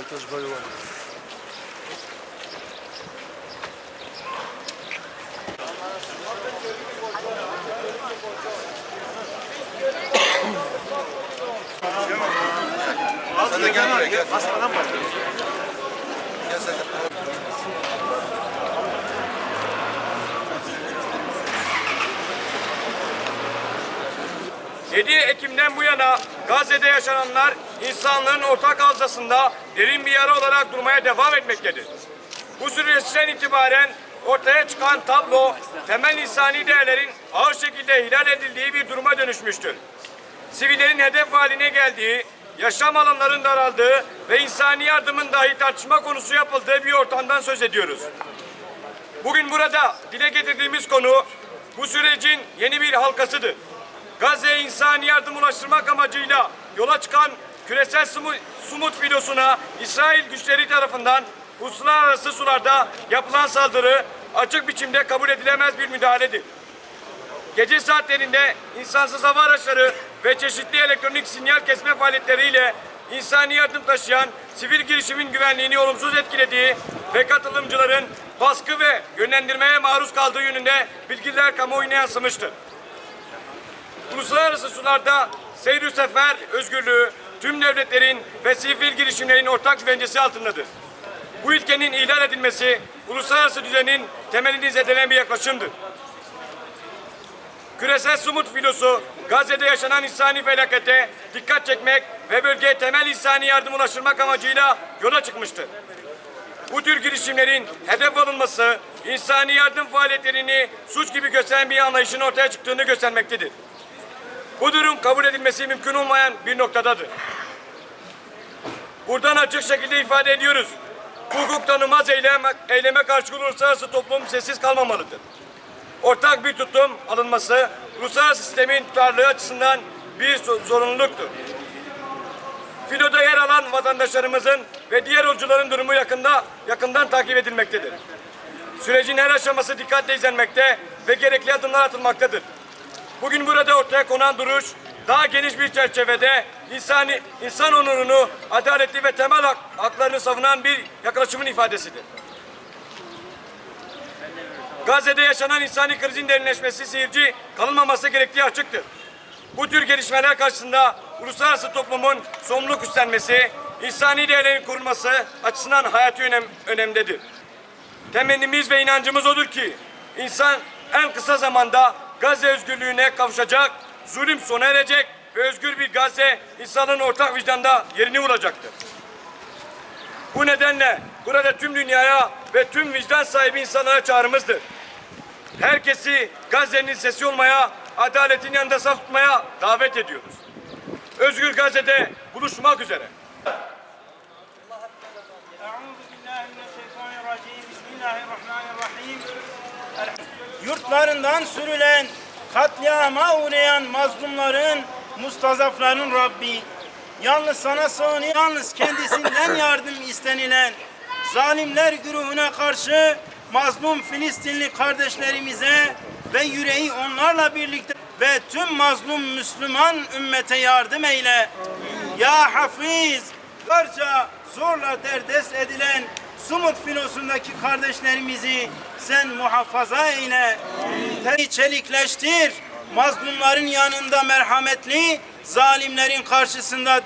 Sen de gel buraya gel. Hastadan başlıyoruz. Gel sen de. 7 Ekim'den bu yana Gazze'de yaşananlar insanlığın ortak hafızasında derin bir yara olarak durmaya devam etmektedir. Bu süreçten itibaren ortaya çıkan tablo temel insani değerlerin ağır şekilde ihlal edildiği bir duruma dönüşmüştür. Sivillerin hedef haline geldiği, yaşam alanlarının daraldığı ve insani yardımın dahi tartışma konusu yapıldığı bir ortamdan söz ediyoruz. Bugün burada dile getirdiğimiz konu bu sürecin yeni bir halkasıdır. Gazze'ye insani yardım ulaştırmak amacıyla yola çıkan küresel Sumut filosuna İsrail güçleri tarafından uluslararası sularda yapılan saldırı açık biçimde kabul edilemez bir müdahaledir. Gece saatlerinde insansız hava araçları ve çeşitli elektronik sinyal kesme faaliyetleriyle insani yardım taşıyan sivil girişimin güvenliğini olumsuz etkilediği ve katılımcıların baskı ve yönlendirmeye maruz kaldığı yönünde bilgiler kamuoyuna yansımıştır. Uluslararası sularda seyr-ü sefer özgürlüğü tüm devletlerin ve sivil girişimlerin ortak güvencesi altındadır. Bu ilkenin ihlal edilmesi uluslararası düzenin temelini zedeleyen bir yaklaşımdır. Küresel Sumut filosu Gazze'de yaşanan insani felakete dikkat çekmek ve bölgeye temel insani yardım ulaştırmak amacıyla yola çıkmıştır. Bu tür girişimlerin hedef alınması insani yardım faaliyetlerini suç gibi gösteren bir anlayışın ortaya çıktığını göstermektedir. Bu durum kabul edilmesi mümkün olmayan bir noktadadır. Buradan açık şekilde ifade ediyoruz. Hukuk tanımaz eyleme karşı uluslararası toplum sessiz kalmamalıdır. Ortak bir tutum alınması uluslararası sistemin tutarlılığı açısından bir zorunluluktur. Filoda yer alan vatandaşlarımızın ve diğer yolcuların durumu yakından takip edilmektedir. Sürecin her aşaması dikkatle izlenmekte ve gerekli adımlar atılmaktadır. Bugün burada ortaya konan duruş daha geniş bir çerçevede insan onurunu, adaletli ve temel haklarını savunan bir yaklaşımın ifadesidir. Gazze'de yaşanan insani krizin derinleşmesi seyirci kalınmaması gerektiği açıktır. Bu tür gelişmeler karşısında uluslararası toplumun sorumluluk üstlenmesi, insani değerlerin korunması açısından hayati önemlidir. Temennimiz ve inancımız odur ki insan en kısa zamanda Gazze özgürlüğüne kavuşacak, zulüm sona erecek ve özgür bir Gazze insanın ortak vicdanda yerini bulacaktır. Bu nedenle burada tüm dünyaya ve tüm vicdan sahibi insanlara çağrımızdır. Herkesi Gazze'nin sesi olmaya, adaletin yanında saf tutmaya davet ediyoruz. Özgür Gazze'de buluşmak üzere. Yurtlarından sürülen, katliama uğrayan mazlumların, mustazafların Rabbi, yalnız sana sığınıyor, yalnız kendisinden yardım istenilen zalimler güruhuna karşı mazlum Filistinli kardeşlerimize ve yüreği onlarla birlikte ve tüm mazlum Müslüman ümmete yardım eyle. Ya Hafiz, garca zorla derdest edilen Sumut filosundaki kardeşlerimizi sen muhafaza eyle. Çelikleştir. Mazlumların yanında merhametli, zalimlerin karşısında